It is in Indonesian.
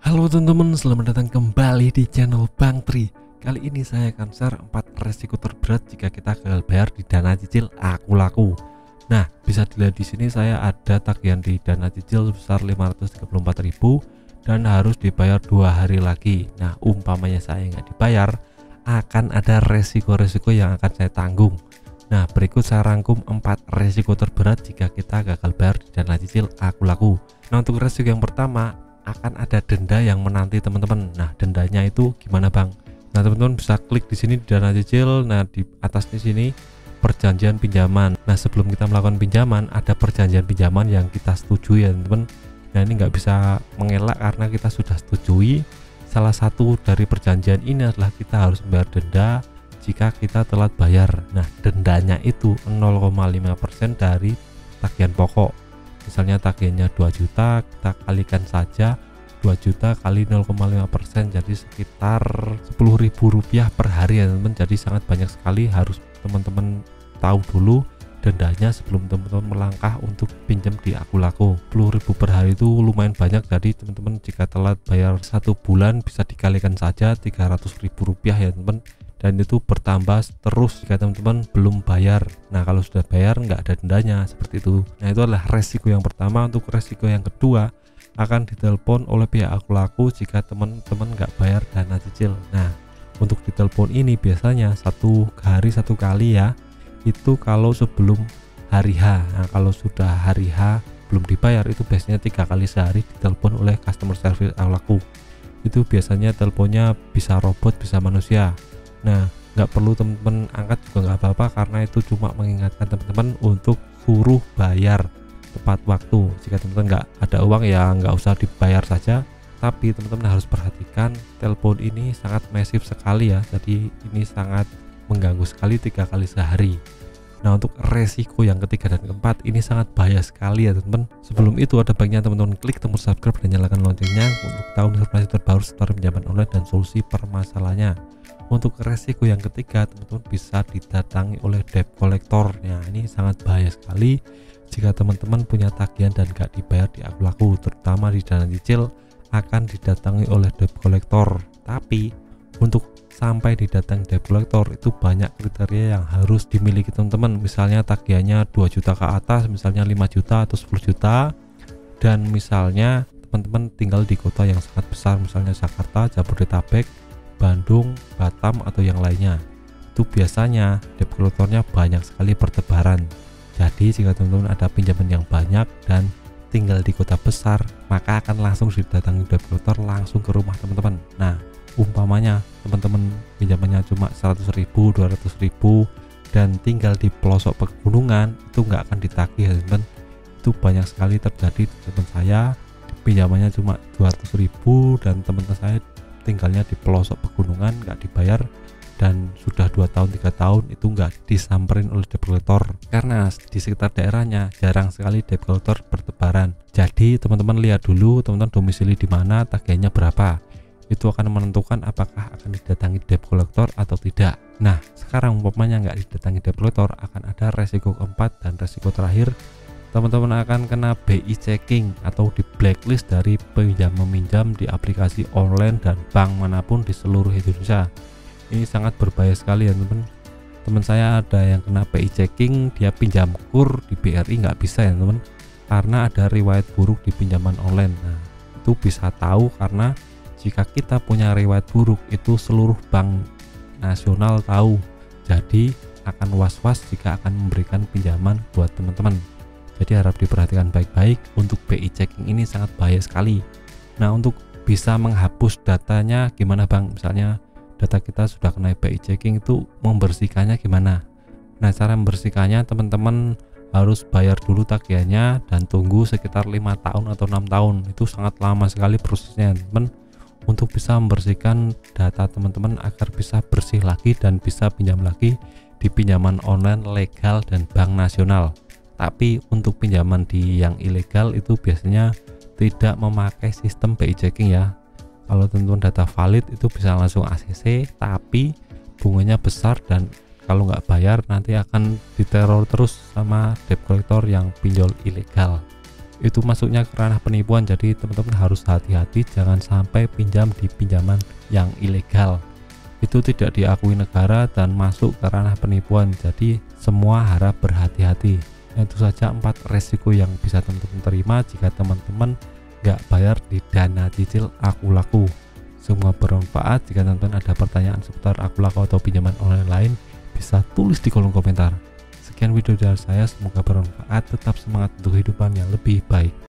Halo teman-teman, selamat datang kembali di channel Bang Tri. Kali ini saya akan share 4 resiko terberat jika kita gagal bayar di dana cicil Aku Laku. Nah, bisa dilihat di sini saya ada tagihan di dana cicil sebesar 534.000 dan harus dibayar 2 hari lagi. Nah, umpamanya saya nggak dibayar, akan ada resiko-resiko yang akan saya tanggung. Nah, berikut saya rangkum 4 resiko terberat jika kita gagal bayar di dana cicil Aku Laku. Nah, untuk resiko yang pertama, akan ada denda yang menanti teman-teman. Nah, dendanya itu gimana Bang? Nah, teman-teman bisa klik di sini di dana cicil. Nah, di atas di sini perjanjian pinjaman. Nah, sebelum kita melakukan pinjaman ada perjanjian pinjaman yang kita setujui ya teman-teman. Nah, ini nggak bisa mengelak karena kita sudah setujui. Salah satu dari perjanjian ini adalah kita harus membayar denda jika kita telat bayar. Nah, dendanya itu 0,5% dari tagihan pokok. Misalnya tagihannya 2 juta, kita kalikan saja 2 juta kali 0,5%, jadi sekitar Rp10.000 per hari ya teman-teman. Jadi sangat banyak sekali, harus teman-teman tahu dulu dendanya sebelum teman-teman melangkah untuk pinjam di Aku Laku. 10.000 per hari itu lumayan banyak, jadi teman-teman jika telat bayar 1 bulan bisa dikalikan saja Rp300.000 ya teman-teman, dan itu bertambah terus jika teman-teman belum bayar. Nah, kalau sudah bayar nggak ada dendanya, seperti itu. Nah, itu adalah resiko yang pertama. Untuk resiko yang kedua, akan ditelepon oleh pihak Aku Laku jika teman-teman nggak bayar dana cicil. Nah, untuk ditelepon ini biasanya 1 hari 1 kali ya, itu kalau sebelum hari H. Nah, kalau sudah hari H belum dibayar, itu biasanya 3 kali sehari ditelepon oleh customer service Aku Laku. Itu biasanya teleponnya bisa robot, bisa manusia. Nah, nggak perlu teman-teman angkat juga nggak apa-apa, karena itu cuma mengingatkan teman-teman untuk suruh bayar tepat waktu. Jika teman-teman nggak ada uang ya nggak usah dibayar saja, tapi teman-teman harus perhatikan telepon ini sangat masif sekali ya, jadi ini sangat mengganggu sekali 3 kali sehari. Nah, untuk resiko yang ketiga dan keempat ini sangat bahaya sekali ya teman-teman. Sebelum itu ada baiknya teman-teman klik tombol subscribe dan nyalakan loncengnya untuk tahu informasi terbaru seputar pinjaman online dan solusi permasalahannya. Untuk resiko yang ketiga, teman-teman bisa didatangi oleh debt collector. Nah, ini sangat bahaya sekali jika teman-teman punya tagihan dan gak dibayar di Aku Laku, terutama di dana cicil akan didatangi oleh debt collector. Tapi untuk sampai didatangi debt collector itu banyak kriteria yang harus dimiliki teman-teman. Misalnya tagihannya 2 juta ke atas, misalnya 5 juta atau 10 juta, dan misalnya teman-teman tinggal di kota yang sangat besar, misalnya Jakarta, Jabodetabek, Bandung, Batam, atau yang lainnya. Itu biasanya debt collectornya banyak sekali bertebaran. Jadi jika teman-teman ada pinjaman yang banyak dan tinggal di kota besar, maka akan langsung didatangi debt collector langsung ke rumah teman-teman. Nah, umpamanya teman-teman pinjamannya cuma 100.000, 200.000 dan tinggal di pelosok pegunungan, itu nggak akan ditagih ya teman-teman. Itu banyak sekali terjadi di teman saya, pinjamannya cuma 200.000 dan teman-teman saya tinggalnya di pelosok pegunungan nggak dibayar, dan sudah 2 tahun 3 tahun itu nggak disamperin oleh debt collector karena di sekitar daerahnya jarang sekali debt collector bertebaran. Jadi teman-teman lihat dulu teman-teman domisili di mana, tagihannya berapa, itu akan menentukan apakah akan didatangi debt collector atau tidak. Nah, sekarang umpamanya nggak didatangi debt collector, akan ada resiko keempat dan resiko terakhir. Teman-teman akan kena BI checking atau di blacklist dari pinjam-meminjam di aplikasi online dan bank manapun di seluruh Indonesia. Ini sangat berbahaya sekali ya teman-teman. Teman saya ada yang kena BI checking, dia pinjam KUR di BRI nggak bisa ya teman-teman, karena ada riwayat buruk di pinjaman online. Nah, itu bisa tahu karena jika kita punya riwayat buruk itu seluruh bank nasional tahu. Jadi akan was-was jika akan memberikan pinjaman buat teman-teman. Jadi harap diperhatikan baik-baik, untuk BI checking ini sangat bahaya sekali. Nah, untuk bisa menghapus datanya gimana Bang? Misalnya data kita sudah kena BI checking, itu membersihkannya gimana? Nah, cara membersihkannya teman-teman harus bayar dulu tagihannya dan tunggu sekitar 5 tahun atau 6 tahun. Itu sangat lama sekali prosesnya teman-teman untuk bisa membersihkan data teman-teman agar bisa bersih lagi dan bisa pinjam lagi di pinjaman online legal dan bank nasional. Tapi untuk pinjaman di yang ilegal itu biasanya tidak memakai sistem BI checking ya. Kalau teman-teman data valid itu bisa langsung ACC, tapi bunganya besar dan kalau nggak bayar nanti akan diteror terus sama debt collector yang pinjol ilegal. itu masuknya ke ranah penipuan. Jadi teman-teman harus hati-hati, jangan sampai pinjam di pinjaman yang ilegal, itu tidak diakui negara dan masuk ke ranah penipuan. Jadi semua harap berhati-hati. Itu saja 4 resiko yang bisa teman-teman terima jika teman-teman nggak bayar di dana cicil Aku Laku. Semua bermanfaat. Jika teman-teman ada pertanyaan seputar Aku Laku atau pinjaman online lain, bisa tulis di kolom komentar. Sekian video dari saya, semoga bermanfaat. Tetap semangat untuk kehidupan yang lebih baik.